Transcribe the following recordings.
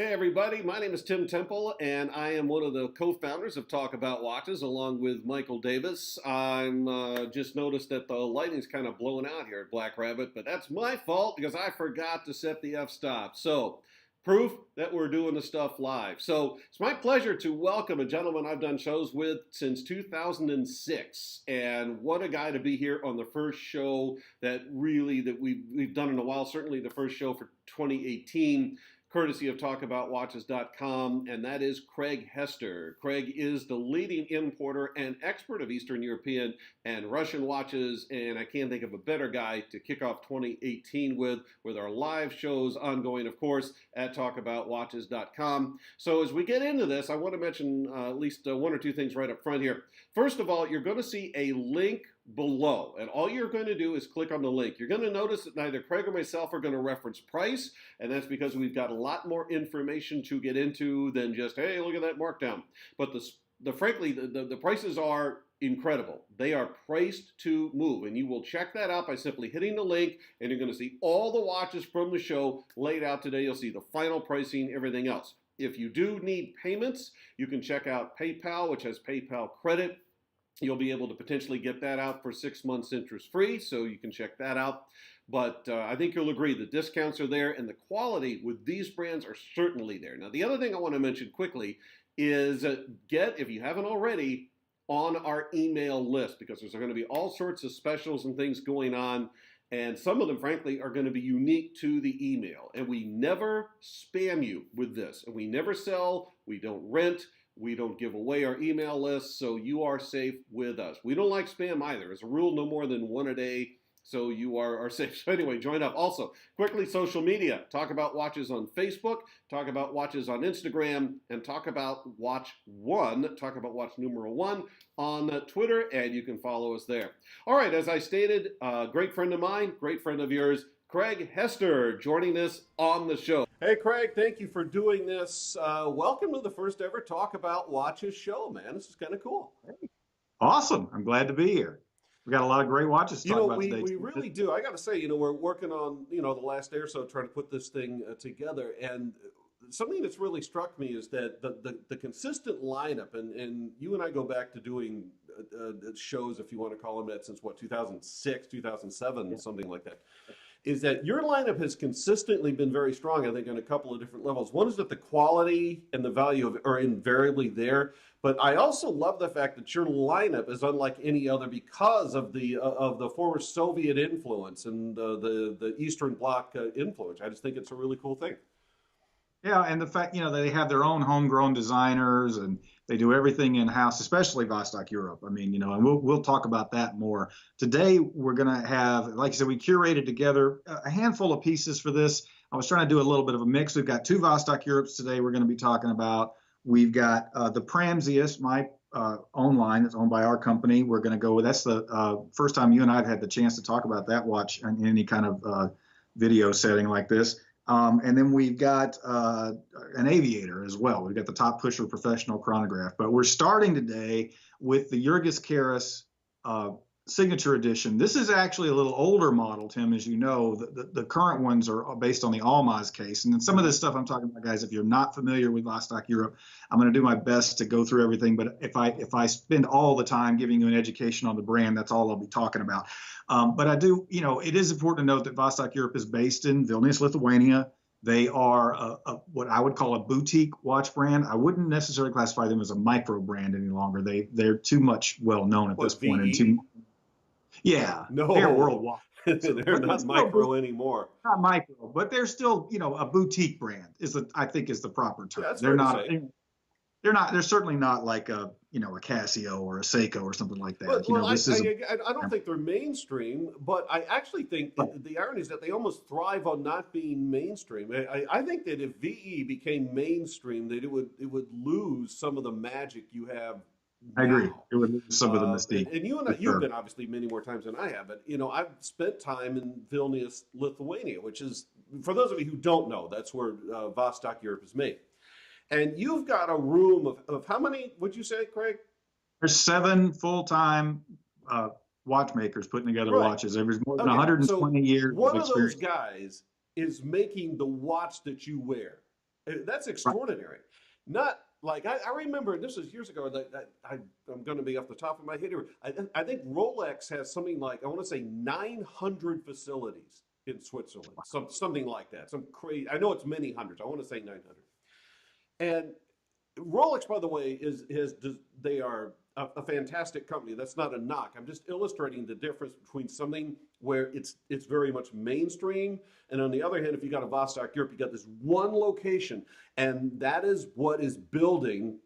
Hey everybody, my name is Tim Temple and I am one of the co-founders of Talk About Watches along with Michael Davis. I'm just noticed that the lighting's kind of blowing out here at Black Rabbit, but that's my fault because I forgot to set the f-stop. So, proof that we're doing the stuff live. So, it's my pleasure to welcome a gentleman I've done shows with since 2006. And what a guy to be here on the first show that we've done in a while, certainly the first show for 2018. Courtesy of talkaboutwatches.com, and that is Craig Hester. Craig is the leading importer and expert of Eastern European and Russian watches, and I can't think of a better guy to kick off 2018 with our live shows ongoing, of course, at talkaboutwatches.com. So as we get into this, I want to mention at least one or two things right up front here. First of all, you're going to see a link below, and all you're going to do is click on the link. You're going to notice that neither Craig or myself are going to reference price, and that's because we've got a lot more information to get into than just, hey, look at that markdown. But frankly, the prices are incredible. They are priced to move, and you will check that out by simply hitting the link, and you're going to see all the watches from the show laid out today. You'll see the final pricing, everything else. If you do need payments, you can check out PayPal, which has PayPal credit. You'll be able to potentially get that out for 6 months interest-free, so you can check that out. But I think you'll agree the discounts are there, and the quality with these brands are certainly there. Now, the other thing I want to mention quickly is get, if you haven't already, on our email list, because there's going to be all sorts of specials and things going on, and some of them, frankly, are going to be unique to the email. And we never spam you with this, and we never sell, we don't rent, we don't give away our email list, so you are safe with us. We don't like spam either. As a rule, no more than one a day, so you are safe. So anyway, join up. Also, quickly, social media. Talk About Watches on Facebook, Talk About Watches on Instagram, and Talk About Watch 1, Talk About Watch numeral 1 on Twitter, and you can follow us there. All right, as I stated, great friend of mine, great friend of yours, Craig Hester, joining us on the show. Hey, Craig, thank you for doing this. Welcome to the first ever Talk About Watches show, man. This is kind of cool. Awesome. I'm glad to be here. We got a lot of great watches to talk about today. We really do. I got to say, we're working on, the last day or so trying to put this thing together. And something that's really struck me is that the consistent lineup, and you and I go back to doing shows, if you want to call them that, since what, 2006, 2007, yeah. Something like that. Is that your lineup has consistently been very strong, I think, on a couple of different levels. One is that the quality and the value of it are invariably there, but I also love the fact that your lineup is unlike any other because of the former Soviet influence and the Eastern Bloc influence. I just think it's a really cool thing. Yeah, and the fact, they have their own homegrown designers and they do everything in-house, especially Vostok-Europe. I mean, and we'll talk about that more. Today, we're going to have, like I said, we curated together a handful of pieces for this. I was trying to do a little bit of a mix. We've got two Vostok-Europes today we're going to be talking about. We've got the Pramsius, my own line that's owned by our company. We're going to go with, that's the first time you and I have had the chance to talk about that watch in any kind of video setting like this. And then we've got an aviator as well. We've got the Top Pusher Professional Chronograph. But we're starting today with the Jurgis Karas Signature Edition. This is actually a little older model, Tim, as you know. The current ones are based on the Almaz case. And then some of this stuff I'm talking about, guys, if you're not familiar with Vostok-Europe, I'm going to do my best to go through everything. But if I spend all the time giving you an education on the brand, that's all I'll be talking about. But I do, it is important to note that Vostok-Europe is based in Vilnius, Lithuania. They are what I would call a boutique watch brand. I wouldn't necessarily classify them as a micro brand any longer. They're too much well known at this point. And yeah, no, they're worldwide. They're not micro anymore. Not micro, but they're still, a boutique brand I think is the proper term. Yeah, they're not. They're certainly not like a Casio or a Seiko or something like that. I don't think they're mainstream, but I actually think the irony is that they almost thrive on not being mainstream. I think that if VE became mainstream, that it would lose some of the magic you have. I agree. It would lose some of the mystique. And you've been obviously many more times than I have, but I've spent time in Vilnius, Lithuania, which is, for those of you who don't know, that's where Vostok-Europe is made. And you've got a room of how many, would you say, Craig? There's 7 full-time watchmakers putting together watches. There's more than 120 years of experience. One of those guys is making the watch that you wear. That's Right. extraordinary. Not like I remember this was years ago. That I'm going to be off the top of my head here. I think Rolex has something like I want to say 900 facilities in Switzerland, something like that. Some crazy. I know it's many hundreds. I want to say 900. And Rolex, by the way, is they are a fantastic company. That's not a knock. I'm just illustrating the difference between something where it's very much mainstream, and on the other hand, if you got a Vostok-Europe, you got this one location, and that is what is building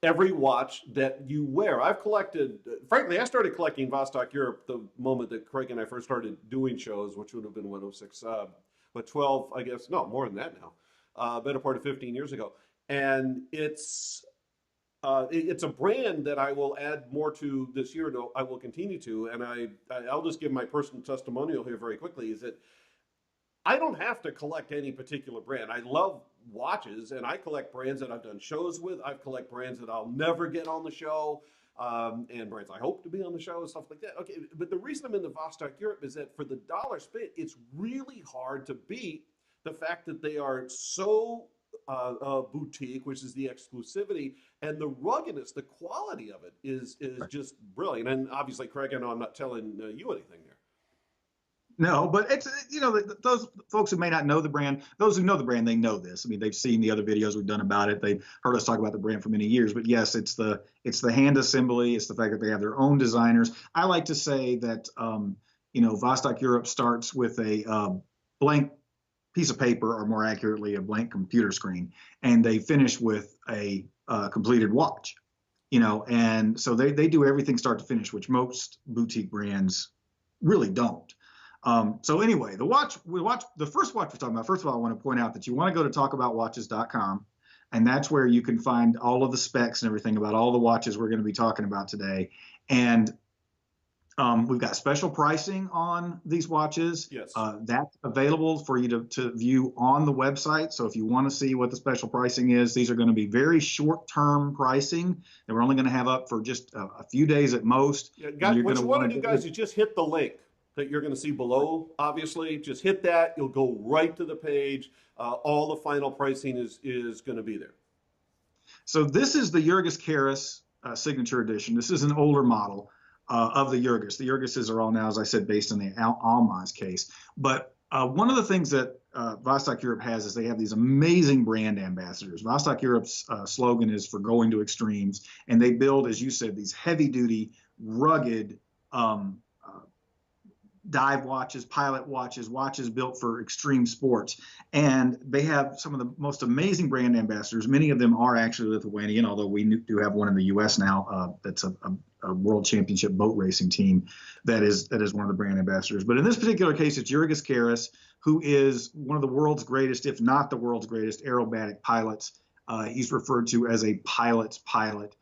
every watch that you wear. I've collected, frankly, I started collecting Vostok-Europe the moment that Craig and I first started doing shows, which would have been 106, but 12, I guess, no, more than that now, better part of 15 years ago. And it's a brand that I will add more to this year. I will continue to, and I'll just give my personal testimonial here very quickly. Is that I don't have to collect any particular brand. I love watches, and I collect brands that I've done shows with. I collect brands that I'll never get on the show, and brands I hope to be on the show and stuff like that. Okay, but the reason I'm in the Vostok-Europe is that for the dollar spent, it's really hard to beat the fact that they are so boutique, which is the exclusivity, and the ruggedness, the quality of it is just brilliant. And obviously, Craig, I know I'm not telling you anything there. No, but it's, those folks who may not know the brand, those who know the brand, they know this. I mean, they've seen the other videos we've done about it. They've heard us talk about the brand for many years. But yes, it's the hand assembly. It's the fact that they have their own designers. I like to say that Vostok-Europe starts with a blank piece of paper, or more accurately, a blank computer screen, and they finish with a completed watch. And so they do everything start to finish, which most boutique brands really don't. So anyway, the first watch we're talking about, first of all, I want to point out that you want to go to talkaboutwatches.com, and that's where you can find all of the specs and everything about all the watches we're going to be talking about today. And we've got special pricing on these watches. Yes. That's available for you to view on the website. So if you want to see what the special pricing is, these are going to be very short-term pricing that we're only going to have up for just a few days at most. Yeah, what you want to do, guys, is just hit the link that you're going to see below. Obviously, just hit that. You'll go right to the page. All the final pricing is going to be there. So this is the Jurgis Karas signature edition. This is an older model of the Jurgis. The Jurgises are all now, as I said, based on the Almaz case. But one of the things that Vostok-Europe has is they have these amazing brand ambassadors. Vostok-Europe's slogan is for going to extremes, and they build, as you said, these heavy-duty, rugged dive watches, pilot watches, watches built for extreme sports. And they have some of the most amazing brand ambassadors. Many of them are actually Lithuanian, although we do have one in the U.S. now that's a world championship boat racing team that is one of the brand ambassadors. But in this particular case, it's Jurgis Karas, who is one of the world's greatest, if not the world's greatest, aerobatic pilots. He's referred to as a pilot's pilot.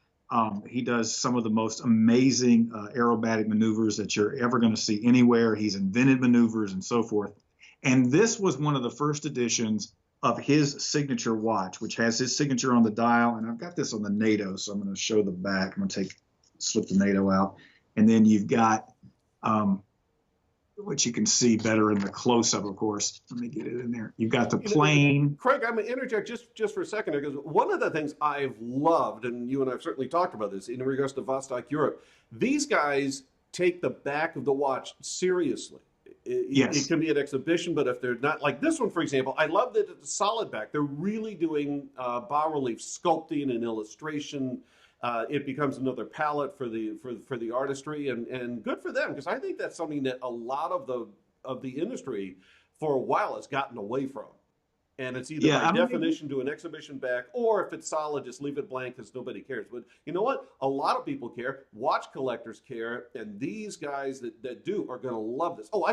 He does some of the most amazing aerobatic maneuvers that you're ever going to see anywhere. He's invented maneuvers and so forth. And this was one of the first editions of his signature watch, which has his signature on the dial. And I've got this on the NATO, so I'm going to show the back. I'm going to slip the NATO out. And then you've got, which you can see better in the close-up, of course. Let me get it in there. You've got the plane. Craig, I'm going to interject just for a second, because one of the things I've loved, and you and I have certainly talked about this in regards to Vostok-Europe, these guys take the back of the watch seriously. Yes. It can be an exhibition, but if they're not, like this one, for example, I love that it's a solid back. They're really doing bas-relief sculpting and illustration. It becomes another palette for the artistry, and good for them, because I think that's something that a lot of the industry for a while has gotten away from. And it's either by definition do an exhibition back, or if it's solid, just leave it blank because nobody cares. But you know what? A lot of people care. Watch collectors care, and these guys that do are going to love this. Oh,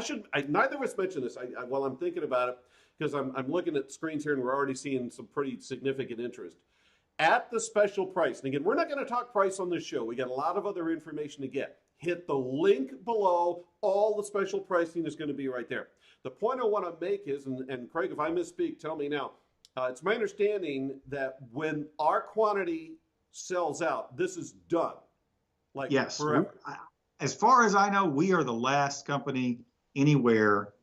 neither of us mentioned this while I'm thinking about it, because I'm looking at screens here and we're already seeing some pretty significant interest. At the special price, and again, we're not going to talk price on this show. We got a lot of other information to get. Hit the link below. All the special pricing is going to be right there. The point I want to make is, and Craig, if I misspeak, tell me now. It's my understanding that when our quantity sells out, this is done. Like, yes, forever. As far as I know, we are the last company anywhere.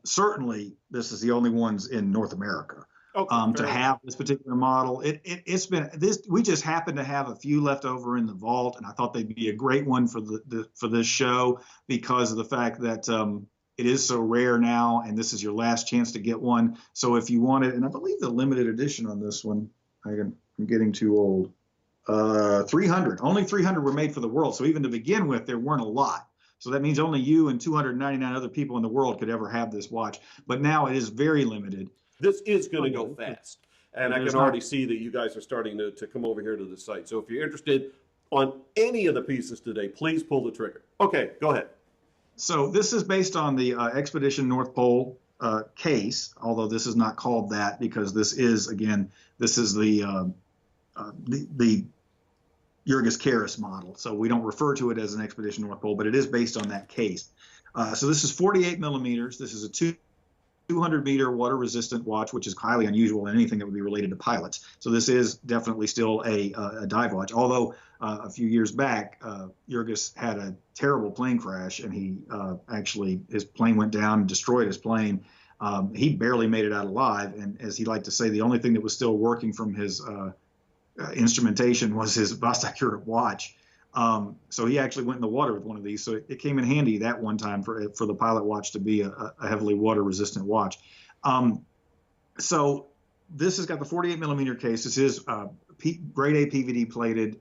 Certainly, this is the only ones in North America. Okay, to have this particular model. It's been this. We just happen to have a few left over in the vault, and I thought they'd be a great one for for this show because of the fact that it is so rare now, and this is your last chance to get one. So if you want it, and I believe the limited edition on this one, I'm getting too old. 300. Only 300 were made for the world. So even to begin with, there weren't a lot. So that means only you and 299 other people in the world could ever have this watch. But now it is very limited. This is going to go fast. And I can already not see that you guys are starting to come over here to the site. So if you're interested on any of the pieces today, please pull the trigger. Okay, go ahead. So this is based on the Expedition North Pole case, although this is not called that because this is, again, this is the Jurgis Karas model. So we don't refer to it as an Expedition North Pole, but it is based on that case. So this is 48 millimeters. This is a 200-meter water-resistant watch, which is highly unusual in anything that would be related to pilots. So this is definitely still a dive watch, although a few years back, Jurgis had a terrible plane crash, and he actually, his plane went down and destroyed his plane. He barely made it out alive, and as he liked to say, the only thing that was still working from his instrumentation was his Vostok-Europe watch. So he actually went in the water with one of these. So it came in handy that one time for the pilot watch to be a heavily water-resistant watch. So this has got the 48 millimeter case. This is grade A PVD plated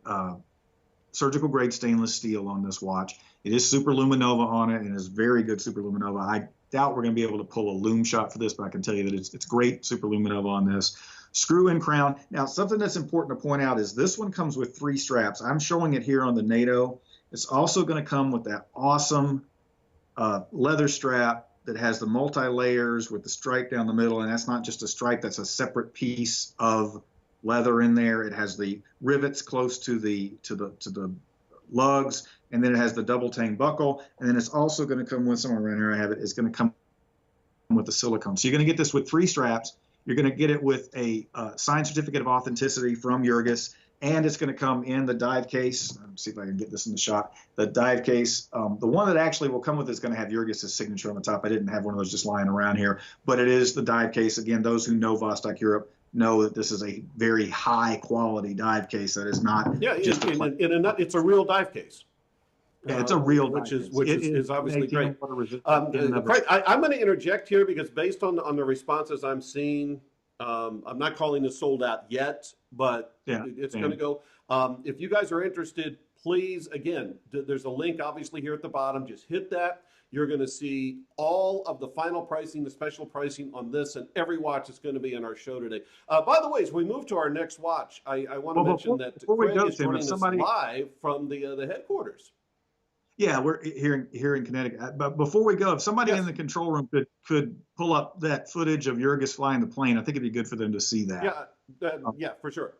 surgical grade stainless steel on this watch. It is super luminova on it, and it's very good super luminova. I doubt we're going to be able to pull a lume shot for this, but I can tell you that it's great super luminova on this. Screw-in crown. Now, something that's important to point out is this one comes with 3 straps. I'm showing it here on the NATO. It's also going to come with that awesome leather strap that has the multi-layers with the stripe down the middle, and that's not just a stripe, that's a separate piece of leather in there. It has the rivets close to the lugs, and then it has the double tang buckle, and then it's also going to come with, somewhere around here I have it, it's going to come with the silicone. So you're going to get this with 3 straps. You're going to get it with a signed certificate of authenticity from Jurgis, and it's going to come in the dive case. Let's see if I can get this in the shot. The dive case, the one that actually will come with it is going to have Jurgis' signature on the top. I didn't have one of those just lying around here, but it is the dive case. Again, those who know Vostok-Europe know that this is a very high quality dive case. That is not just it's a real dive case. Yeah, it's a real which is obviously great. Craig, I'm going to interject here because based on the responses I'm seeing, I'm not calling this sold out yet, but it's going to go. If you guys are interested, please, again, there's a link obviously here at the bottom. Just hit that. You're going to see all of the final pricing, the special pricing on this and every watch that's going to be in our show today. By the way, as we move to our next watch, I want to mention that Craig is joining us live from the headquarters. Yeah, we're here in Connecticut. But before we go, if somebody in the control room could pull up that footage of Jurgis flying the plane, I think it'd be good for them to see that. Yeah, for sure.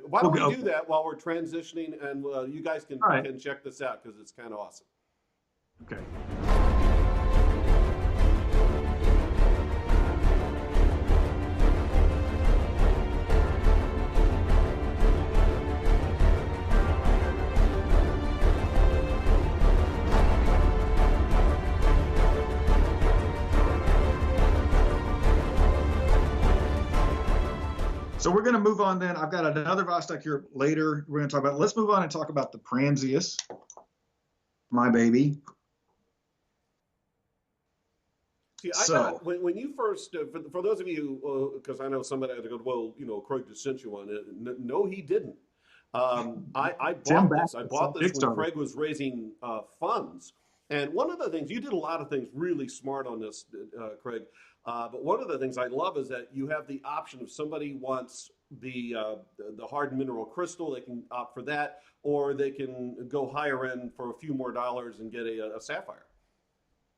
Why don't we do that while we're transitioning, and you guys can check this out because it's kind of awesome. Okay. So we're going to move on then. I've got another Vostok-Europe later we're going to talk about. Let's move on and talk about the Pranzius, my baby. See, when you first, for those of you, because I know somebody had to go, well, Craig just sent you one. No, he didn't. I bought this when Craig was raising funds. And one of the things, you did a lot of things really smart on this, Craig. But one of the things I love is that you have the option if somebody wants the hard mineral crystal, they can opt for that, or they can go higher end for a few more dollars and get a sapphire.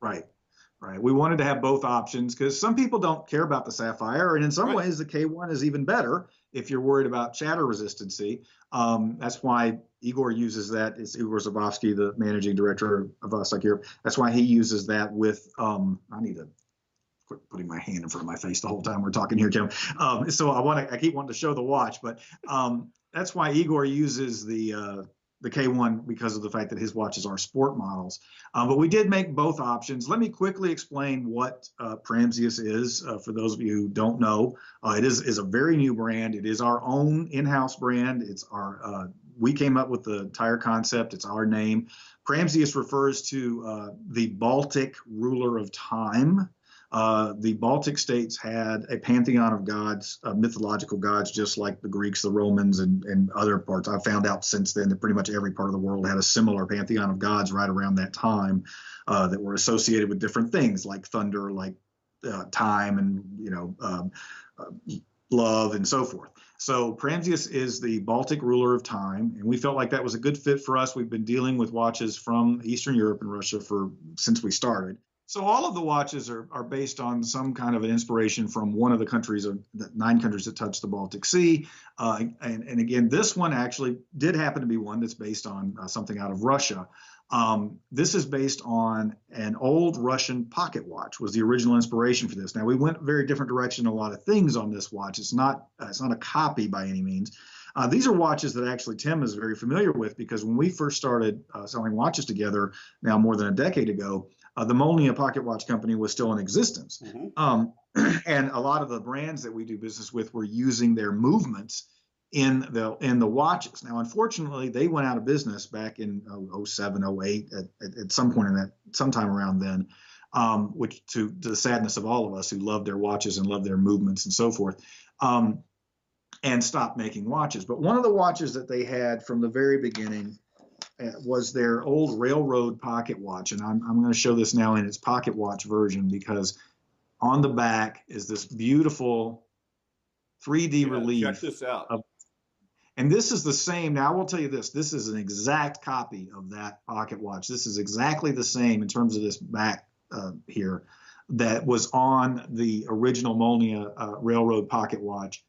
Right. We wanted to have both options because some people don't care about the sapphire, and in some ways the K1 is even better if you're worried about shatter resistancy. That's why Igor uses that. It's Igor Zabowski, the managing director of Vostok-Europe. That's why he uses that with. I need to quit putting my hand in front of my face the whole time we're talking here, Kim. So I keep wanting to show the watch, but that's why Igor uses the the K1 because of the fact that his watches are sport models. But we did make both options. Let me quickly explain what Pramsius is for those of you who don't know. It is a very new brand. It is our own in-house brand. It's our we came up with the entire concept. It's our name. Pramsius refers to the Baltic ruler of time. The Baltic states had a pantheon of gods, mythological gods, just like the Greeks, the Romans, and other parts. I've found out since then that pretty much every part of the world had a similar pantheon of gods right around that time that were associated with different things like thunder, like time, and love, and so forth. So Pramsius is the Baltic ruler of time, and we felt like that was a good fit for us. We've been dealing with watches from Eastern Europe and Russia since we started. So all of the watches are based on some kind of an inspiration from one of the countries, the 9 countries that touch the Baltic Sea. And again, this one actually did happen to be one that's based on something out of Russia. This is based on an old Russian pocket watch, was the original inspiration for this. Now, we went a very different direction in a lot of things on this watch. It's not a copy by any means. These are watches that actually Tim is very familiar with, because when we first started selling watches together now more than a decade ago, the Molnia Pocket Watch Company was still in existence. Mm-hmm. And a lot of the brands that we do business with were using their movements in the watches. Now, unfortunately, they went out of business back in 07, 08, at some point in that, sometime around then, which to the sadness of all of us who loved their watches and loved their movements and so forth, and stopped making watches. But one of the watches that they had from the very beginning was their old railroad pocket watch. And I'm going to show this now in its pocket watch version, because on the back is this beautiful 3D relief. Check this out. And this is the same. Now, I will tell you this. This is an exact copy of that pocket watch. This is exactly the same in terms of this back here that was on the original Molnia railroad pocket watch,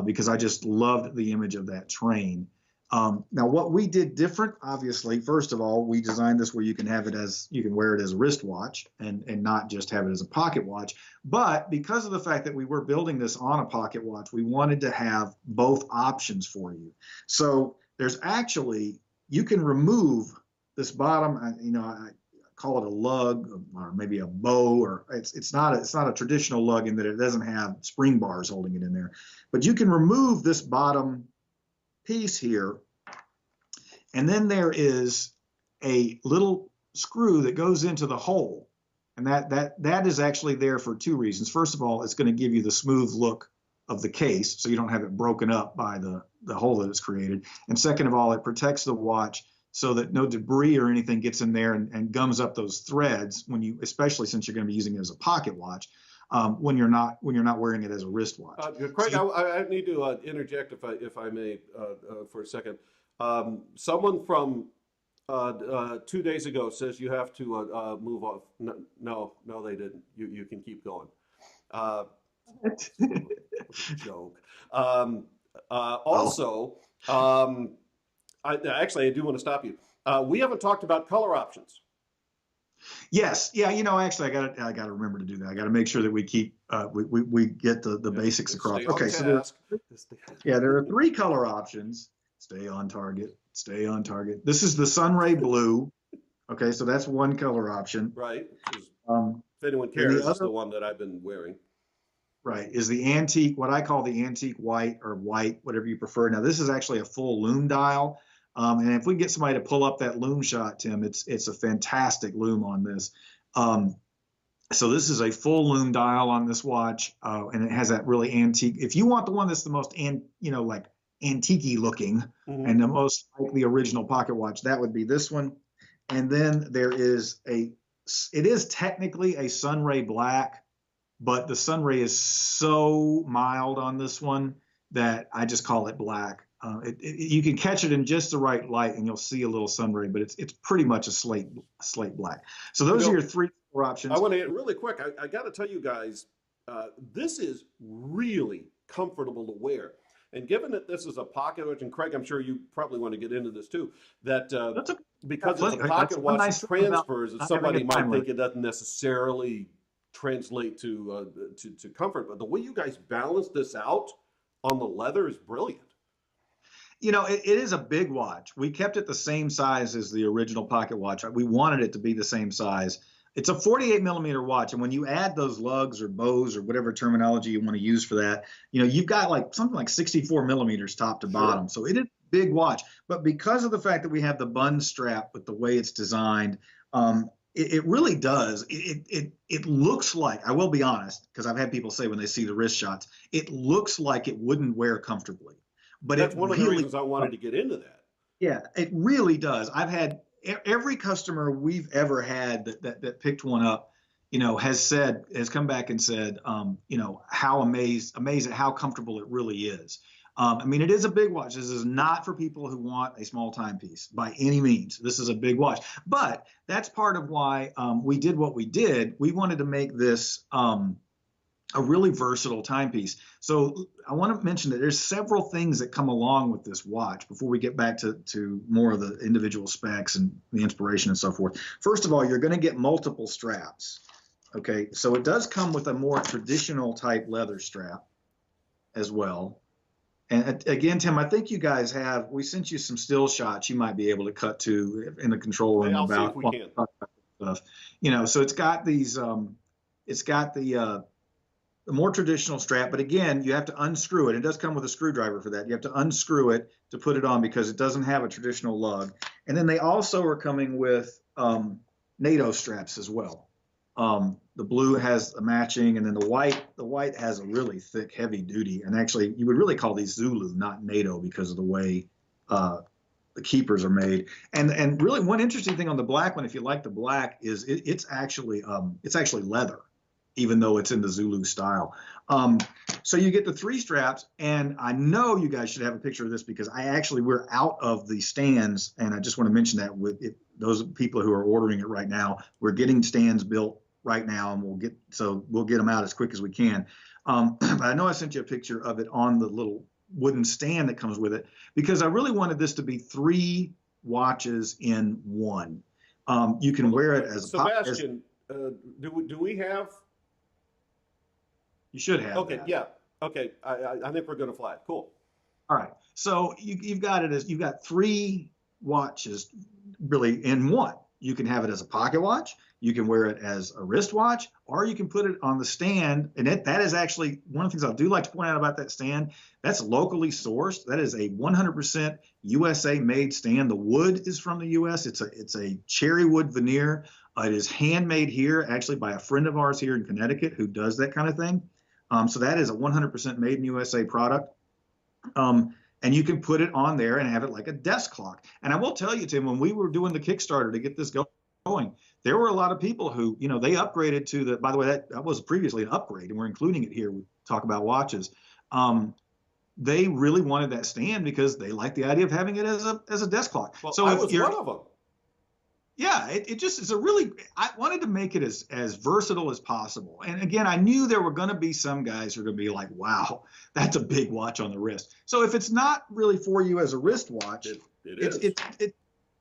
because I just loved the image of that train. Now, what we did different, obviously, first of all, we designed this where you can wear it as a wristwatch and not just have it as a pocket watch. But because of the fact that we were building this on a pocket watch, we wanted to have both options for you. So there's actually, you can remove this bottom, I call it a lug or maybe a bow, or it's not a traditional lug in that it doesn't have spring bars holding it in there. But you can remove this bottom piece here, and then there is a little screw that goes into the hole, and that is actually there for 2 reasons. First of all, it's going to give you the smooth look of the case, so you don't have it broken up by the hole that it's created. And second of all, it protects the watch so that no debris or anything gets in there and gums up those threads especially since you're going to be using it as a pocket watch. When you're not wearing it as a wristwatch. Craig, I need to interject if I may for a second. Someone from 2 days ago says you have to move off. No, they didn't. You can keep going. Joke. Also, I do want to stop you. We haven't talked about color options. Yes, yeah, actually, I got to remember to do that. I got to make sure that we keep we get the basics across. Okay, so there are 3 color options. Stay on target. Stay on target. This is the Sunray Blue. Okay, so that's one color option. Right. If anyone cares, it's the one that I've been wearing. Right, is the antique, what I call the antique white, or white, whatever you prefer. Now, this is actually a full lume dial. And if we can get somebody to pull up that lume shot, Tim, it's a fantastic lume on this. So this is a full lume dial on this watch, and it has that really antique. If you want the one that's the most, like antique-y looking, mm-hmm. and the most like the original pocket watch, that would be this one. And then there is it is technically a Sunray Black, but the Sunray is so mild on this one that I just call it black. You can catch it in just the right light, and you'll see a little Sunray, but it's pretty much a slate black. So those are your 3 options. I want to get really quick. I got to tell you guys, this is really comfortable to wear. And given that this is a pocket watch, and Craig, I'm sure you probably want to get into this too, that because it's a pocket watch nice transfers, and somebody might think it doesn't necessarily translate to comfort. But the way you guys balance this out on the leather is brilliant. You know, it is a big watch. We kept it the same size as the original pocket watch. We wanted it to be the same size. It's a 48 millimeter watch, and when you add those lugs or bows or whatever terminology you want to use for that, you know, you've got like something like 64 millimeters top to bottom. So it is a big watch. But because of the fact that we have the bun strap with the way it's designed, it really does. It looks like, I will be honest, because I've had people say when they see the wrist shots, it looks like it wouldn't wear comfortably. But That's it one of the really, reasons I wanted to get into that. yeah, it really does. I've had every customer we've ever had that picked one up, you know, has come back and said, you know, how amazed at how comfortable it really is. I mean, it is a big watch. This is not for people who want a small timepiece by any means. This is a big watch, but that's part of why we did what we did. We wanted to make this a really versatile timepiece. So I want to mention that there's several things that come along with this watch before we get back to more of the individual specs and the inspiration and so forth. First of all, you're going to get multiple straps. Okay, so it does come with a more traditional type leather strap as well. And again, Tim, I think you guys we sent you some still shots you might be able to cut to in the control room I'll see about if we can. stuff. You know, so it's got these, it's got the more traditional strap, but again, you have to unscrew it. It does come with a screwdriver for that. You have to unscrew it to put it on because it doesn't have a traditional lug. And then they also are coming with NATO straps as well. The blue has a matching, and then the white has a really thick, heavy duty. And actually, you would really call these Zulu, not NATO, because of the way the keepers are made. And really, one interesting thing on the black one, if you like the black, is it's actually leather, even though it's in the Zulu style. So you get the 3 straps, and I know you guys should have a picture of this because we're out of the stands, and I just want to mention that with those people who are ordering it right now, we're getting stands built right now, and we'll get them out as quick as we can. But I know I sent you a picture of it on the little wooden stand that comes with it because I really wanted this to be 3 watches in one. You can wear it as Sebastian. Do we have? You should have. Okay, yeah. Okay, I think we're going to fly it. Cool. All right. So you've got 3 watches really in one. You can have it as a pocket watch. You can wear it as a wristwatch, or you can put it on the stand. And that is actually one of the things I do like to point out about that stand. That's locally sourced. That is a 100% USA made stand. The wood is from the US. It's a cherry wood veneer. It is handmade here, actually by a friend of ours here in Connecticut who does that kind of thing. So that is a 100% made in USA product. And you can put it on there and have it like a desk clock. And I will tell you, Tim, when we were doing the Kickstarter to get this going, there were a lot of people who, you know, they upgraded to by the way, that was previously an upgrade, and we're including it here. We talk about watches. They really wanted that stand because they like the idea of having it as a desk clock. Well, so I was one of them. Yeah, it just is I wanted to make it as versatile as possible. And again, I knew there were going to be some guys who are going to be like, wow, that's a big watch on the wrist. So if it's not really for you as a wristwatch, it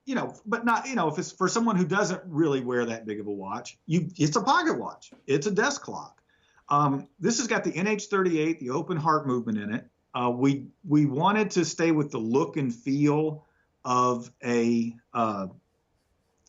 you know, but not, you know, if it's for someone who doesn't really wear that big of a watch, it's a pocket watch. It's a desk clock. This has got the NH38, the open heart movement in it. We wanted to stay with the look and feel of a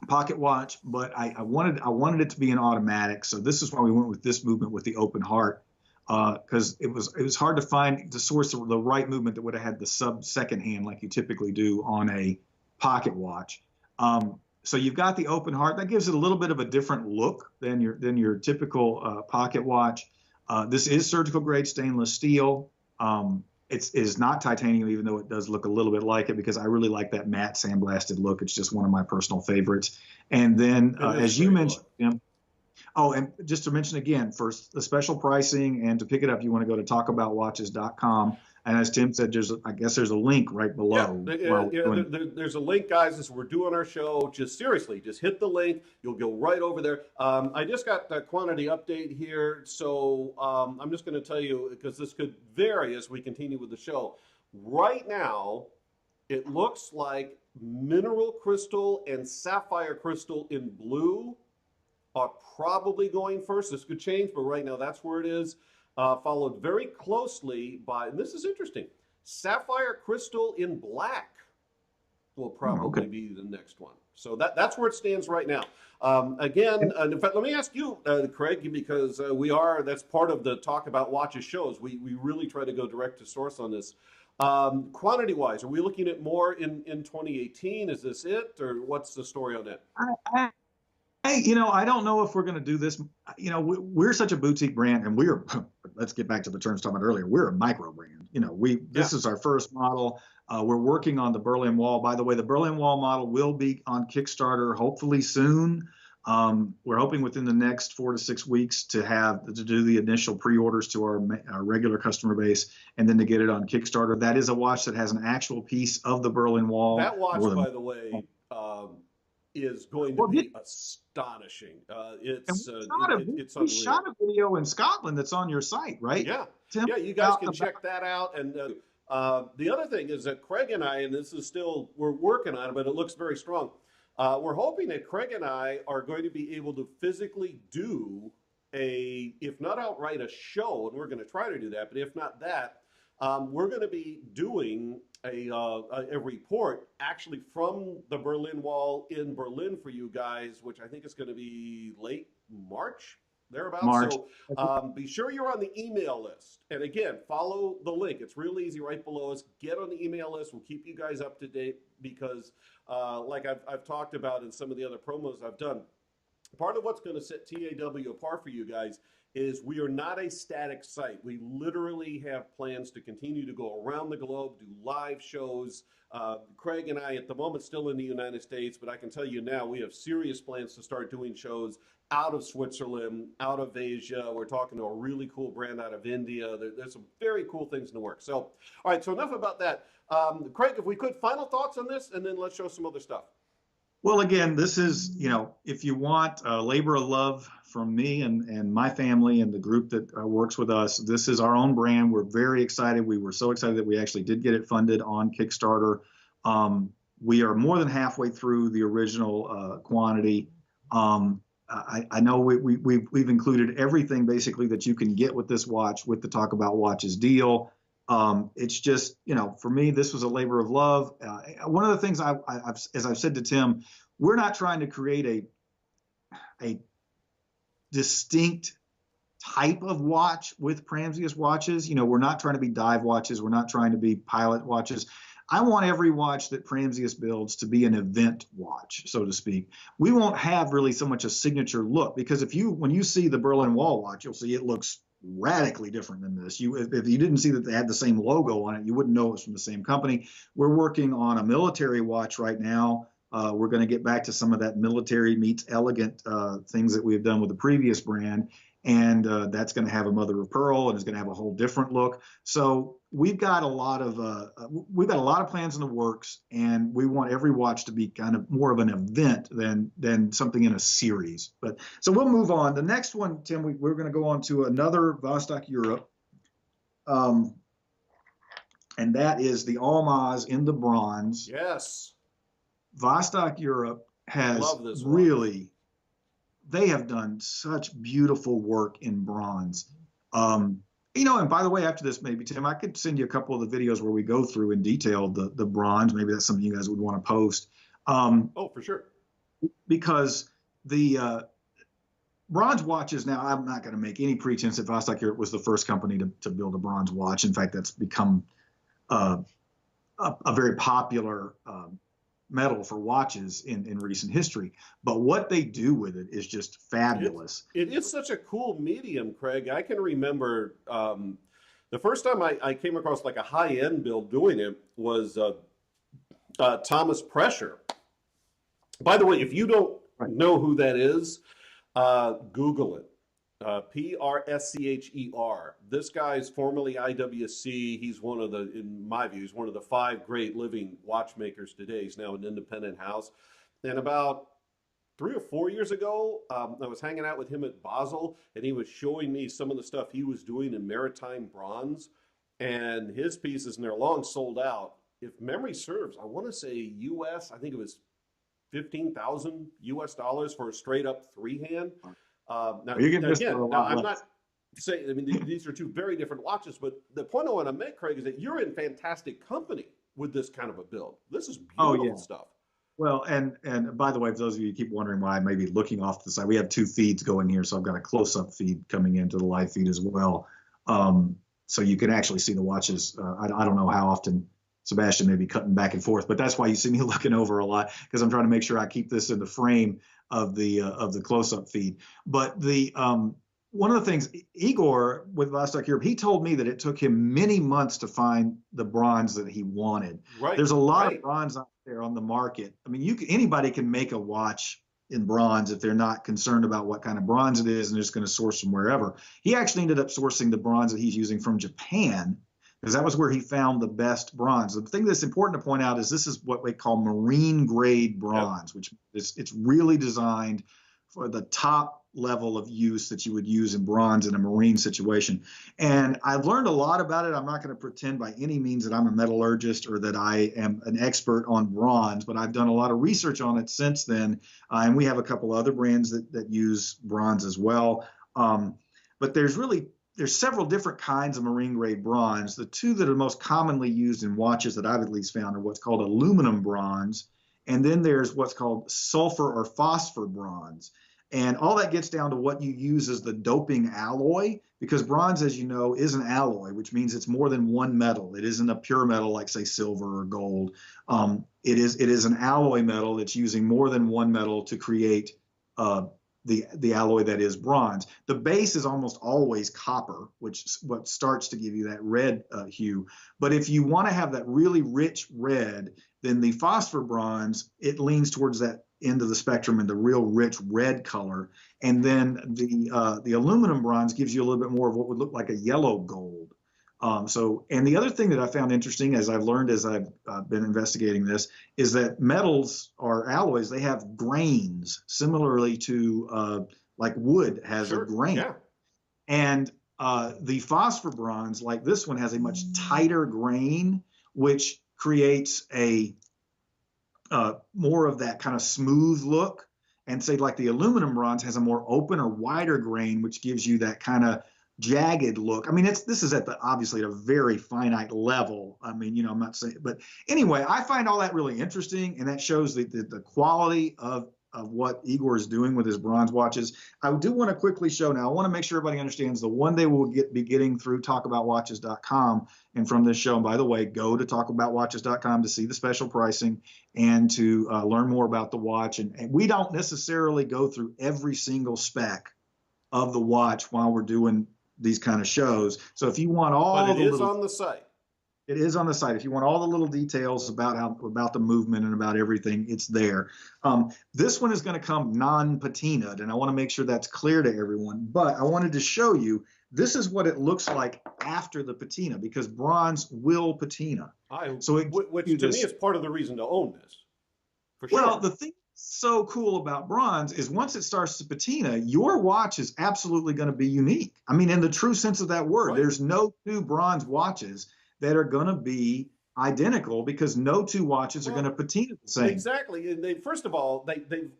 pocket watch, but I wanted it to be an automatic. So this is why we went with this movement with the open heart, because it was hard to source the right movement that would have had the sub-second hand like you typically do on a pocket watch. So you've got the open heart that gives it a little bit of a different look than your typical pocket watch. This is surgical grade stainless steel. It is not titanium, even though it does look a little bit like it, because I really like that matte sandblasted look. It's just one of my personal favorites. And then, as you mentioned, Jim, and just to mention again, for the special pricing and to pick it up, you want to go to talkaboutwatches.com. And as Tim said, I guess there's a link right below. There's a link, guys. As we're doing our show, just seriously, just hit the link. You'll go right over there. I just got the quantity update here, so I'm just going to tell you, because this could vary as we continue with the show. Right now, it looks like mineral crystal and sapphire crystal in blue are probably going first. This could change, but right now that's where it is. Followed very closely by, and this is interesting, Sapphire Crystal in Black will probably Okay. be the next one. So that's where it stands right now. Again, in fact, let me ask you, Craig, because that's part of the Talk About Watches shows. We really try to go direct to source on this. Quantity wise, are we looking at more in 2018? Is this it, or what's the story on that? I don't know if we're going to do this. We're such a boutique brand, and let's get back to the terms talking about earlier. We're a micro brand. This is our first model. We're working on the Berlin Wall. By the way, the Berlin Wall model will be on Kickstarter hopefully soon. We're hoping within the next 4 to 6 weeks to do the initial pre-orders to our regular customer base, and then to get it on Kickstarter. That is a watch that has an actual piece of the Berlin Wall. That watch, by the way, is going to be astonishing. It's we shot a video in Scotland that's on your site, right? Yeah, Tim, yeah. You guys can check that out. And the other thing is that Craig and I, and this is still, we're working on it, but it looks very strong. We're hoping that Craig and I are going to be able to physically do if not outright a show, and we're going to try to do that, but if not that, we're going to be doing a report actually from the Berlin Wall in Berlin for you guys, which I think is going to be late March, thereabouts. March. So be sure you're on the email list. And again, follow the link. It's real easy right below us. Get on the email list. We'll keep you guys up to date because like I've talked about in some of the other promos I've done, part of what's going to set TAW apart for you guys is we are not a static site. We literally have plans to continue to go around the globe, do live shows. Craig and I, at the moment, still in the United States, but I can tell you now we have serious plans to start doing shows out of Switzerland, out of Asia. We're talking to a really cool brand out of India. There's some very cool things in the works. So, all right, so enough about that. Craig, if we could, final thoughts on this, and then let's show some other stuff. Well, again, this is, if you want a labor of love from me and my family and the group that works with us, this is our own brand. We're very excited. We were so excited that we actually did get it funded on Kickstarter. We are more than halfway through the original quantity. I know we've included everything basically that you can get with this watch with the Talk About Watches deal. It's just, for me, this was a labor of love. One of the things as I've said to Tim, we're not trying to create a distinct type of watch with Pramsius watches. We're not trying to be dive watches. We're not trying to be pilot watches. I want every watch that Pramsius builds to be an event watch, so to speak. We won't have really so much a signature look, because when you see the Berlin Wall watch, you'll see it looks radically different than this. If you didn't see that they had the same logo on it, you wouldn't know it was from the same company. We're working on a military watch right now. We're going to get back to some of that military meets elegant things that we've done with the previous brand, and that's going to have a mother of pearl and is going to have a whole different look. So we've got a lot of plans in the works, and we want every watch to be kind of more of an event than something in a series. But so we'll move on. The next one, Tim, we're going to go on to another Vostok-Europe, and that is the Almaz in the bronze. Yes. Vostok-Europe has really, they have done such beautiful work in bronze. And by the way, after this, maybe, Tim, I could send you a couple of the videos where we go through in detail the bronze. Maybe that's something you guys would want to post. Oh, for sure. Because the bronze watches, now I'm not going to make any pretense that Vostok-Europe was the first company to build a bronze watch. In fact, that's become a very popular metal for watches in recent history. But what they do with it is just fabulous. It is such a cool medium, Craig. I can remember the first time I came across like a high-end build doing it was Thomas Presher. By the way, if you don't know who that is, Google it. P-R-S-C-H-E-R. This guy's formerly IWC. He's one of the, in my view, he's one of the 5 great living watchmakers today. He's now an independent house. And about 3 or 4 years ago, I was hanging out with him at Basel, and he was showing me some of the stuff he was doing in maritime bronze. And his pieces, and they're long sold out. If memory serves, I want to say US, I think it was $15,000 US for a straight up 3-hand. Now, you get this again, for a now lot I'm less. not say, I mean, these are two very different watches, but the point I want to make, Craig, is that you're in fantastic company with this kind of a build. This is Oh beautiful yeah. stuff. Well, and by the way, for those of you who keep wondering why I may be looking off to the side, we have two feeds going here, so I've got a close-up feed coming into the live feed as well. So you can actually see the watches. I don't know how often Sebastian may be cutting back and forth, but that's why you see me looking over a lot, because I'm trying to make sure I keep this in the frame of the close-up feed. But the one of the things, Igor with Vostok-Europe, he told me that it took him many months to find the bronze that he wanted. Right. There's a lot of bronze out there on the market. I mean, anybody can make a watch in bronze if they're not concerned about what kind of bronze it is and just going to source from wherever. He actually ended up sourcing the bronze that he's using from Japan, because that was where he found the best bronze. The thing that's important to point out is this is what we call marine grade bronze, which it's really designed for the top level of use that you would use in bronze in a marine situation. And I've learned a lot about it. I'm not going to pretend by any means that I'm a metallurgist or that I am an expert on bronze, but I've done a lot of research on it since then. And we have a couple other brands that use bronze as well. But there's several different kinds of marine grade bronze. The two that are most commonly used in watches that I've at least found are what's called aluminum bronze. And then there's what's called sulfur or phosphor bronze. And all that gets down to what you use as the doping alloy, because bronze, as you know, is an alloy, which means it's more than one metal. It isn't a pure metal like, say, silver or gold. It is an alloy metal that's using more than one metal to create the alloy that is bronze. The base is almost always copper, which is what starts to give you that red hue. But if you want to have that really rich red, then the phosphor bronze, it leans towards that end of the spectrum in the real rich red color. And then the aluminum bronze gives you a little bit more of what would look like a yellow gold. And the other thing that I found interesting, as I've learned as I've been investigating this, is that metals or alloys, they have grains, similarly to like wood has a grain. Yeah. And the phosphor bronze, like this one, has a much tighter grain, which creates a more of that kind of smooth look. And say like the aluminum bronze has a more open or wider grain, which gives you that kind of jagged look. I mean, this is obviously at a very finite level. I mean, I'm not saying, but anyway, I find all that really interesting, and that shows the quality of what Igor is doing with his bronze watches. I do want to quickly show now. I want to make sure everybody understands the one they will be getting through talkaboutwatches.com and from this show. And by the way, go to talkaboutwatches.com to see the special pricing and to learn more about the watch. And we don't necessarily go through every single spec of the watch while we're doing these kind of shows. So if you want all but it is on the site. It is on the site. If you want all the little details about the movement and about everything, it's there. This one is going to come non-patinaed, and I want to make sure that's clear to everyone. But I wanted to show you, this is what it looks like after the patina, because bronze will patina. Which to me is part of the reason to own this. For sure. Well, the thing so cool about bronze is once it starts to patina, your watch is absolutely going to be unique. I mean, in the true sense of that word, there's no two bronze watches that are going to be identical, because no two watches are going to patina the same. Exactly. And first of all, they've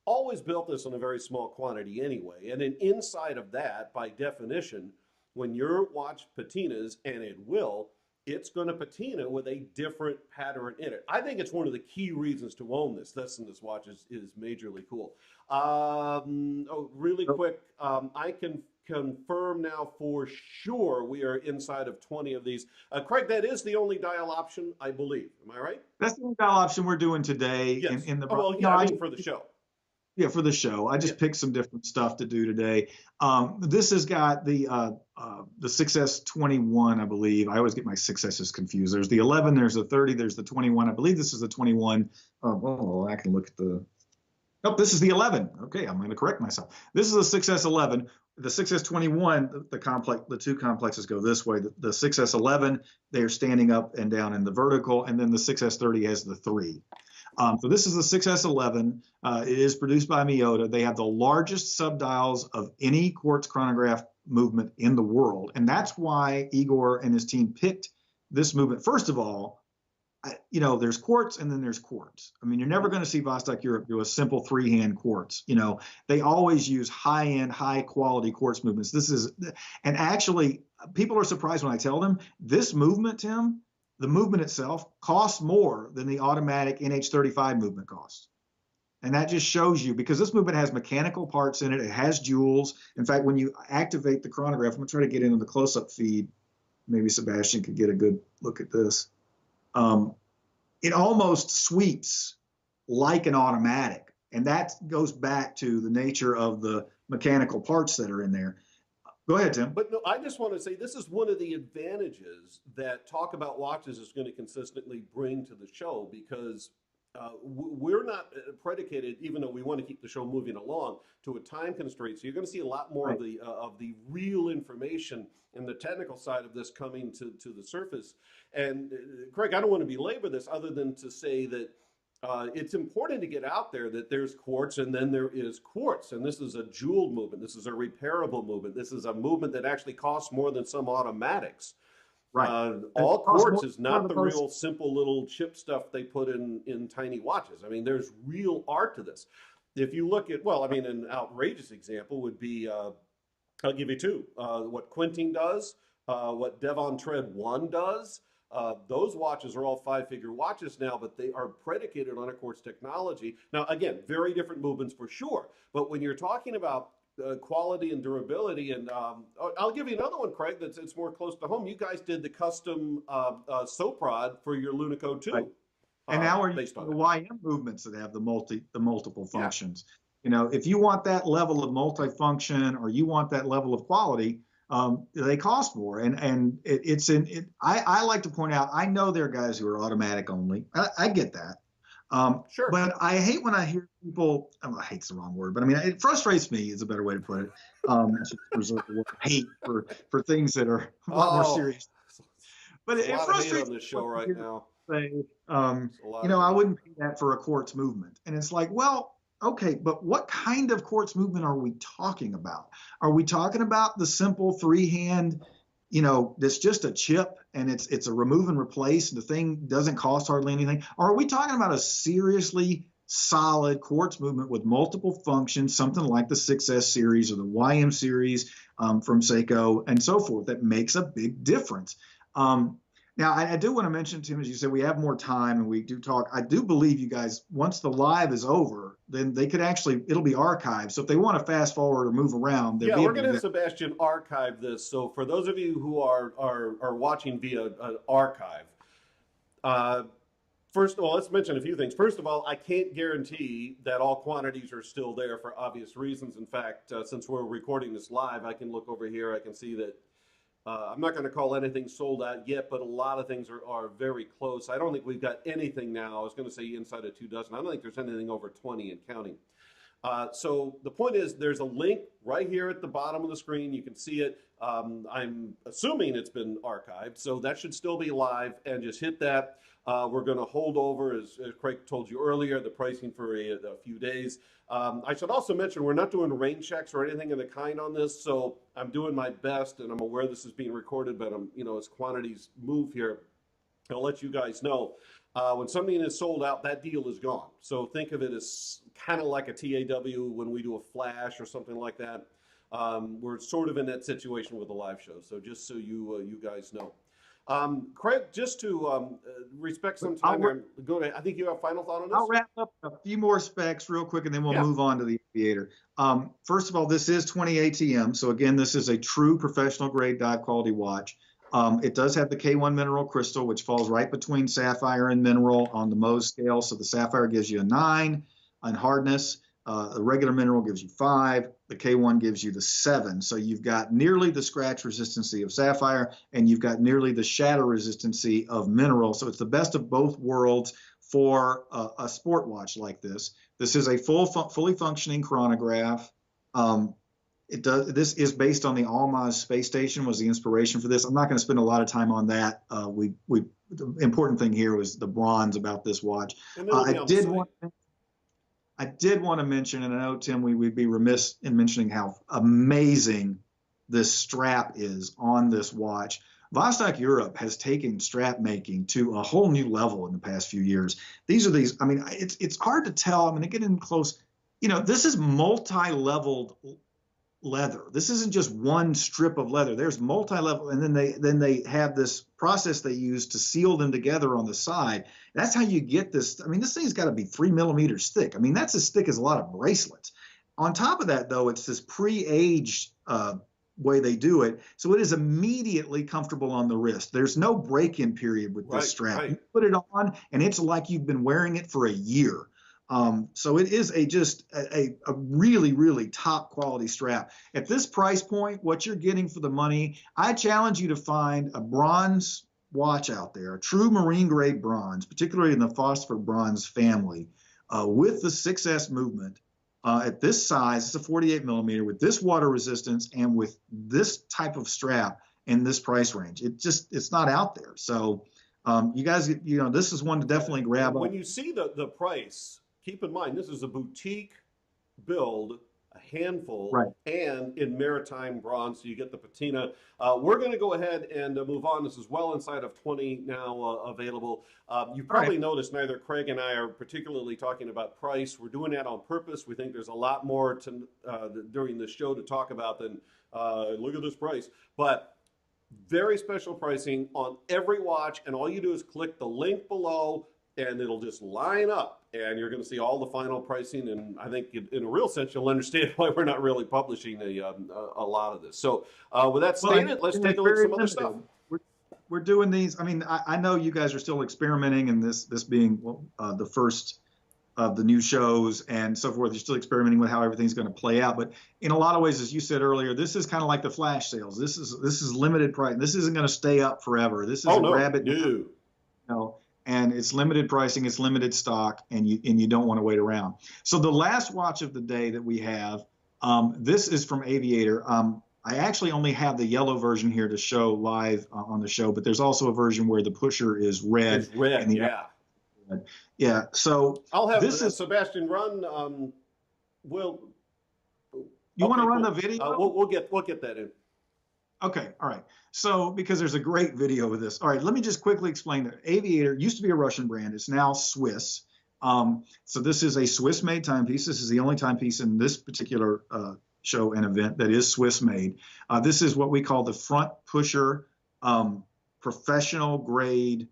always built this in a very small quantity anyway. And then inside of that, by definition, when your watch patinas, and it will, it's going to patina with a different pattern in it. I think it's one of the key reasons to own this. This watch is majorly cool. Really quick, I can confirm now for sure we are inside of 20 of these. Craig, that is the only dial option, I believe. Am I right? That's the only dial option we're doing today. Yes. In the I mean for the show. Yeah, for the show. I just picked some different stuff to do today. This has got the 6S21, I believe. I always get my 6Ss confused. There's the 11, there's the 30, there's the 21. I believe this is the 21. I can look at the... Oh, this is the 11. Okay, I'm going to correct myself. This is the 6S11. The 6S21, the two complexes go this way. The 6S11, they're standing up and down in the vertical, and then the 6S30 has the 3. So this is the 6S11. It is produced by Miyota. They have the largest subdials of any quartz chronograph movement in the world. And that's why Igor and his team picked this movement. First of all, you know, there's quartz and then there's quartz. I mean, you're never going to see Vostok-Europe do a simple three-hand quartz. You know, they always use high-end, high-quality quartz movements. And actually, people are surprised when I tell them this movement, Tim, the movement itself costs more than the automatic NH35 movement costs. And that just shows you, because this movement has mechanical parts in it. It has jewels. In fact, when you activate the chronograph, I'm going to try to get into the close-up feed. Maybe Sebastian could get a good look at this. It almost sweeps like an automatic. And that goes back to the nature of the mechanical parts that are in there. Go ahead, Tim. But no, I just want to say this is one of the advantages that Talk About Watches is going to consistently bring to the show, because we're not predicated, even though we want to keep the show moving along, to a time constraint. So you're going to see a lot more of the real information and the technical side of this coming to the surface. And Craig, I don't want to belabor this other than to say that it's important to get out there that there's quartz and then there is quartz. And this is a jeweled movement. This is a repairable movement. This is a movement that actually costs more than some automatics. Right. All quartz is not the real simple little chip stuff they put in tiny watches. I mean, there's real art to this. If you look at, well, I mean, an outrageous example would be, I'll give you two, what Quinting does, what Devon Tread 1 does. Those watches are all 5-figure watches now, but they are predicated on a quartz technology. Now, again, very different movements for sure. But when you're talking about quality and durability, and I'll give you another one, Craig, it's more close to home. You guys did the custom soap rod for your Lunico 2. Right. And now we're using the YM movements that have the multiple functions. Yeah. You know, if you want that level of multifunction or you want that level of quality, they cost more. And I like to point out, I know there are guys who are automatic only. I get that. Sure. But I hate when I hear people, hate's the wrong word, but I mean, it frustrates me is a better way to put it. I should reserve the word hate for things that are a lot more serious. But it frustrates me on this show right now. Say, you know, I wouldn't pay that for a quartz movement. And it's like, well, okay, but what kind of quartz movement are we talking about? Are we talking about the simple three-hand, you know, that's just a chip and it's a remove and replace and the thing doesn't cost hardly anything? Or are we talking about a seriously solid quartz movement with multiple functions, something like the 6S series or the YM series from Seiko and so forth, that makes a big difference? Now, I do want to mention, Tim, as you said, we have more time and we do talk. I do believe you guys, once the live is over, then they could actually, it'll be archived. So if they want to fast forward or move around, yeah, we're going to have Sebastian archive this. So for those of you who are watching via archive, first of all, let's mention a few things. First of all, I can't guarantee that all quantities are still there for obvious reasons. In fact, since we're recording this live, I can look over here. I can see that I'm not going to call anything sold out yet, but a lot of things are very close. I don't think we've got anything now. I was going to say inside of 2 dozen. I don't think there's anything over 20 and counting. So the point is, there's a link right here at the bottom of the screen. You can see it. I'm assuming it's been archived, so that should still be live, and just hit that. We're going to hold over, as Craig told you earlier, the pricing for a few days. I should also mention we're not doing rain checks or anything of the kind on this, so I'm doing my best, and I'm aware this is being recorded, but as quantities move here, I'll let you guys know. When something is sold out, that deal is gone. So think of it as kind of like a TAW when we do a flash or something like that. We're sort of in that situation with the live show, so just so you guys know. Craig, just to respect some time, go ahead. I think you have a final thought on this? I'll wrap up a few more specs real quick, and then we'll move on to the Aviator. First of all, this is 20 ATM. So again, this is a true professional grade dive quality watch. It does have the K1 mineral crystal, which falls right between sapphire and mineral on the Mohs scale. So the sapphire gives you a 9 on hardness. The regular mineral gives you 5. The K1 gives you the 7. So you've got nearly the scratch resistancy of sapphire, and you've got nearly the shatter resistancy of mineral. So it's the best of both worlds for a sport watch like this. This is a fully functioning chronograph. This is based on the Almaz space station, was the inspiration for this. I'm not going to spend a lot of time on that. The important thing here was the bronze about this watch. I did want to mention, and I know, Tim, we'd be remiss in mentioning how amazing this strap is on this watch. Vostok-Europe has taken strap making to a whole new level in the past few years. I mean, it's hard to tell. I'm going to get in close. This is multi-leveled leather. This isn't just one strip of leather. There's multi-level, and then they have this process they use to seal them together on the side. That's how you get this. I mean, this thing's got to be 3 millimeters thick. I mean, that's as thick as a lot of bracelets. On top of that, though, it's this pre-aged way they do it, so it is immediately comfortable on the wrist. There's no break-in period with this strap. Right. You put it on, and it's like you've been wearing it for a year. So it is just a really, really top quality strap. At this price point, what you're getting for the money, I challenge you to find a bronze watch out there, a true marine grade bronze, particularly in the phosphor bronze family, with the 6S movement. At this size, it's a 48 millimeter with this water resistance and with this type of strap in this price range. It's not out there. So you guys, this is one to definitely grab. When you see the price, keep in mind, this is a boutique build, a handful, right, and in maritime bronze, so you get the patina. We're going to go ahead and move on. This is well inside of 20 now available. You've probably noticed neither Craig and I are particularly talking about price. We're doing that on purpose. We think there's a lot more during the show to talk about than look at this price. But very special pricing on every watch, and all you do is click the link below, and it'll just line up, and you're going to see all the final pricing. And I think in a real sense, you'll understand why we're not really publishing a lot of this. So with that stated, let's take a look at some other stuff. We're doing these. I mean, I know you guys are still experimenting, and this being the first of the new shows and so forth. You're still experimenting with how everything's going to play out. But in a lot of ways, as you said earlier, this is kind of like the flash sales. This is limited price. This isn't going to stay up forever. This is and it's limited pricing, it's limited stock, and you don't want to wait around. So the last watch of the day that we have, this is from Aviator. I actually only have the yellow version here to show live on the show, but there's also a version where the pusher is red. It's red, yeah. Yeah, so I'll have this is Sebastian run. You want to run the video? We'll get that in. Okay, all right. So, because there's a great video of this. All right, let me just quickly explain that Aviator used to be a Russian brand. It's now Swiss. So this is a Swiss-made timepiece. This is the only timepiece in this particular show and event that is Swiss-made. This is what we call the front pusher professional grade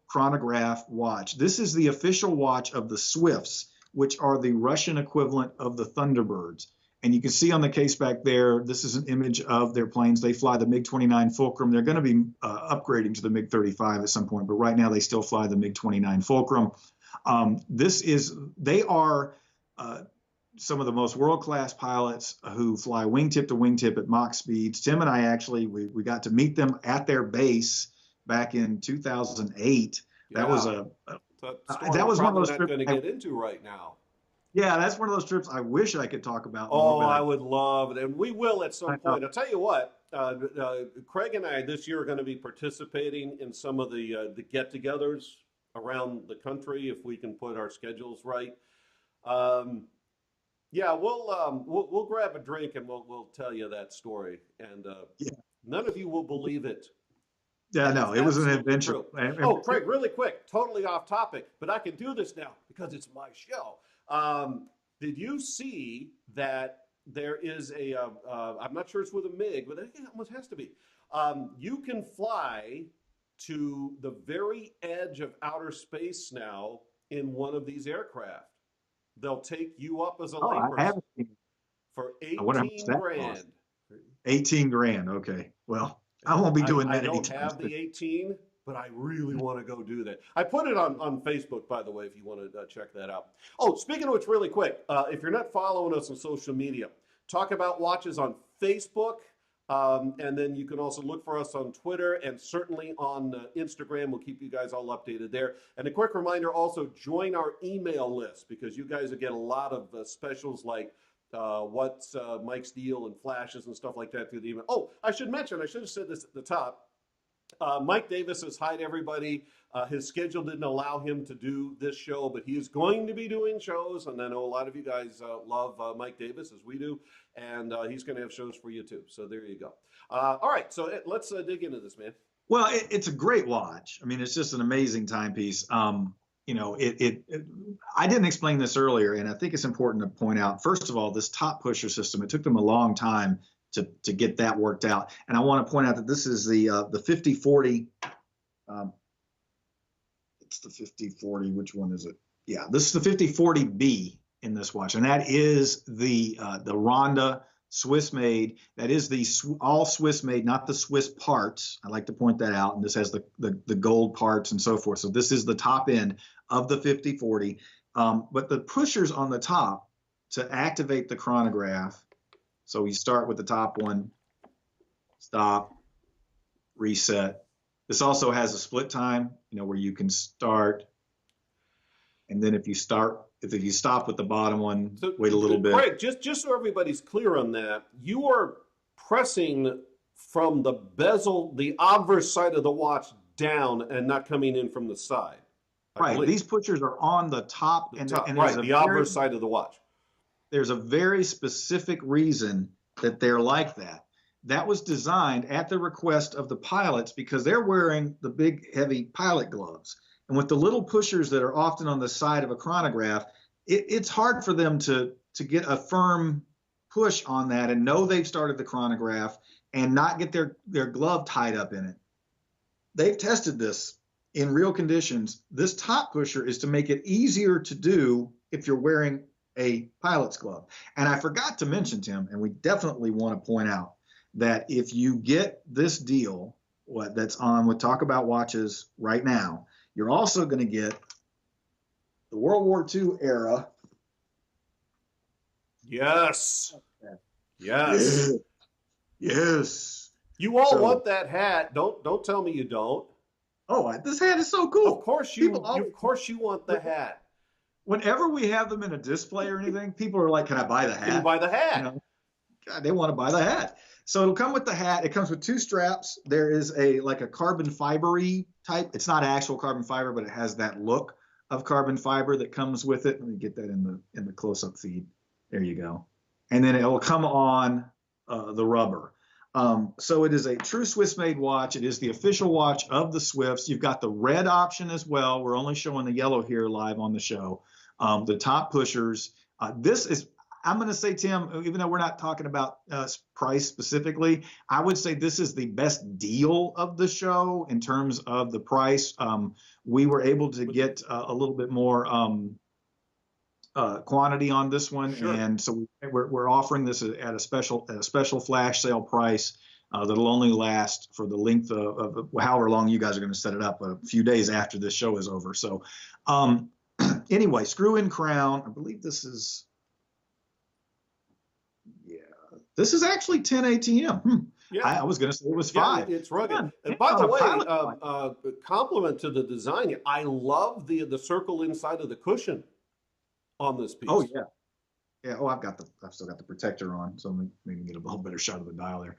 chronograph watch. This is the official watch of the Swifts, which are the Russian equivalent of the Thunderbirds. And you can see on the case back there, this is an image of their planes. They fly the MiG-29 Fulcrum. They're going to be upgrading to the MiG-35 at some point, but right now they still fly the MiG-29 Fulcrum. They are some of the most world-class pilots who fly wingtip to wingtip at Mach speeds. Tim and I actually, we got to meet them at their base back in 2008. Yeah. That was one of those trips I'm going to get into right now. Yeah, that's one of those trips I wish I could talk about. Oh, I would love it. And we will at some point. I'll tell you what, Craig and I this year are going to be participating in some of the get-togethers around the country if we can put our schedules right. Yeah, we'll grab a drink and we'll tell you that story. And none of you will believe it. Yeah, no, it was an adventure. Oh, Craig, really quick, totally off topic, but I can do this now because it's my show. Did you see that there is I'm not sure it's with a MiG, but it almost has to be. You can fly to the very edge of outer space now in one of these aircraft. They'll take you up as a layperson for 18 grand. 18 grand, okay. Well, I won't be doing that anytime. I don't have the 18, but I really want to go do that. I put it on Facebook, by the way, if you want to check that out. Oh, speaking of which, really quick, if you're not following us on social media, Talk About Watches on Facebook, and then you can also look for us on Twitter and certainly on Instagram. We'll keep you guys all updated there. And a quick reminder, also join our email list because you guys will get a lot of specials like what's Mike's deal and flashes and stuff like that through the email. Oh, I should mention, I should have said this at the top. Mike Davis says hi to everybody. His schedule didn't allow him to do this show, but he is going to be doing shows. And I know a lot of you guys love Mike Davis as we do. And he's going to have shows for you too. So there you go. All right. So let's dig into this, man. Well, it's a great watch. I mean, it's just an amazing timepiece. I didn't explain this earlier, and I think it's important to point out. First of all, this top pusher system, it took them a long time to get that worked out. And I want to point out that this is the 5040. It's the 5040. Which one is it? Yeah, this is the 5040B in this watch, and that is the Ronda Swiss made. That is the all Swiss made, not the Swiss parts. I like to point that out. And this has the gold parts and so forth. So this is the top end of the 5040. But the pushers on the top to activate the chronograph. So we start with the top one, stop, reset. This also has a split time, where you can start. And then if you stop with the bottom one, so, wait a little bit. Craig, just so everybody's clear on that, you are pressing from the bezel, the obverse side of the watch down and not coming in from the side. Right. These pushers are on the top. And the obverse side of the watch. There's a very specific reason that they're like that. That was designed at the request of the pilots because they're wearing the big, heavy pilot gloves. And with the little pushers that are often on the side of a chronograph, it's hard for them to get a firm push on that and know they've started the chronograph and not get their glove tied up in it. They've tested this in real conditions. This top pusher is to make it easier to do if you're wearing a pilot's glove. And I forgot to mention, Tim, and we definitely want to point out that if you get this deal, that's on with Talk About Watches right now, you're also going to get the World War II era. Yes. Yes. Yes. You all want that hat. Don't tell me you don't. Oh, this hat is so cool. Of course you want the hat. Whenever we have them in a display or anything, people are like, "Can I buy the hat?" Can you buy the hat? God, they want to buy the hat. So it'll come with the hat. It comes with two straps. There is a carbon fibery type. It's not actual carbon fiber, but it has that look of carbon fiber that comes with it. Let me get that in the close-up feed. There you go. And then it will come on the rubber. So it is a true Swiss-made watch. It is the official watch of the Swifts. You've got the red option as well. We're only showing the yellow here live on the show. The top pushers. This is, I'm going to say, Tim, even though we're not talking about price specifically, I would say this is the best deal of the show in terms of the price. We were able to get a little bit more quantity on this one, sure. And so we're offering this at a special flash sale price that'll only last for the length of however long you guys are going to set it up, a few days after this show is over. So anyway, screw-in crown. I believe this is. This is actually 10 ATM. Yeah. I was going to say it was 5. It's rugged. Yeah, and by the way, compliment to the design. I love the circle inside of the cushion on this piece. Oh yeah, yeah. Oh, I've still got the protector on, so maybe get a little better shot of the dial there.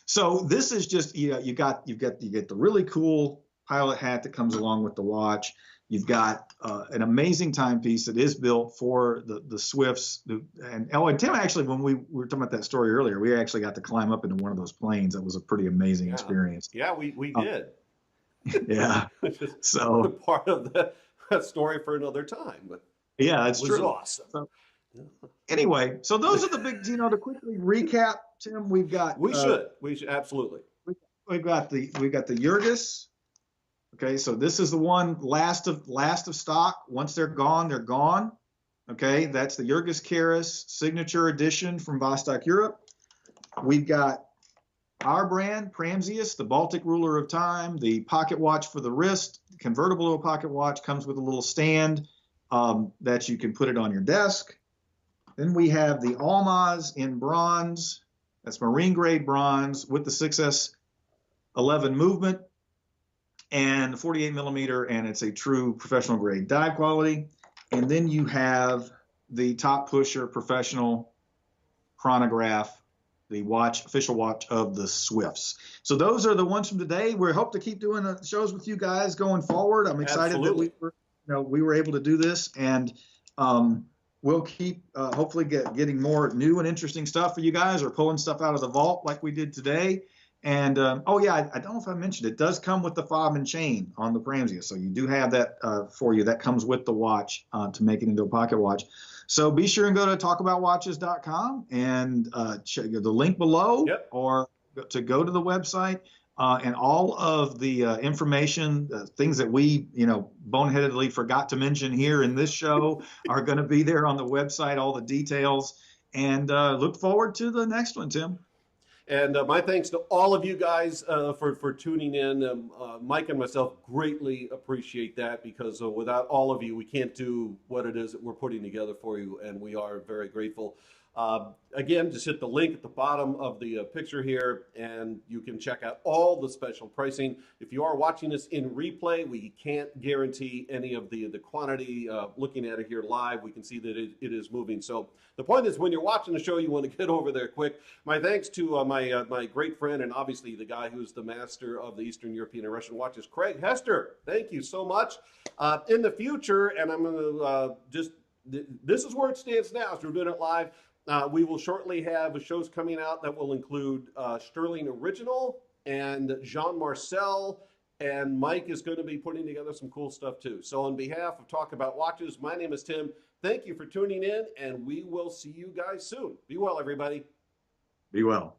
So this is just you get the really cool pilot hat that comes along with the watch. You've got an amazing timepiece that is built for the Swifts. And Tim, actually, when we were talking about that story earlier, we actually got to climb up into one of those planes. That was a pretty amazing experience. Yeah, we did. Yeah. So part of that story for another time. But yeah, that's true. It was awesome. So, anyway, so those are the big, to quickly recap, Tim, we should absolutely. We've got the Jurgis. Okay, so this is the one last of stock. Once they're gone, they're gone. Okay, that's the Jurgis Karas signature edition from Vostok-Europe. We've got our brand, Pramsius, the Baltic ruler of time, the pocket watch for the wrist, convertible to a pocket watch, comes with a little stand that you can put it on your desk. Then we have the Almaz in bronze. That's marine grade bronze with the 6S11 movement. And 48 millimeter, and it's a true professional grade dive quality. And then you have the top pusher professional chronograph, the official watch of the Swifts. So those are the ones from today. We hope to keep doing shows with you guys going forward. I'm excited that we were able to do this, and we'll keep hopefully getting more new and interesting stuff for you guys, or pulling stuff out of the vault like we did today. And oh yeah, I don't know if I mentioned it does come with the fob and chain on the Pramsia, so you do have that for you. That comes with the watch to make it into a pocket watch. So be sure and go to talkaboutwatches.com and check the link below, Yep. or to go to the website. And all of the information, things that we, boneheadedly forgot to mention here in this show are going to be there on the website, all the details. And look forward to the next one, Tim. And my thanks to all of you guys for tuning in. Mike and myself greatly appreciate that, because without all of you, we can't do what it is that we're putting together for you, and we are very grateful. Again, just hit the link at the bottom of the picture here, and you can check out all the special pricing. If you are watching this in replay, we can't guarantee any of the quantity. Looking at it here live, we can see that it is moving. So the point is, when you're watching the show, you want to get over there quick. My thanks to my great friend, and obviously the guy who's the master of the Eastern European and Russian watches, Craig Hester. Thank you so much. In the future, and I'm going to this is where it stands now, so we're doing it live. We will shortly have shows coming out that will include Sterling Original and Jean Marcel, and Mike is going to be putting together some cool stuff too. So on behalf of Talk About Watches, my name is Tim. Thank you for tuning in, and we will see you guys soon. Be well, everybody. Be well.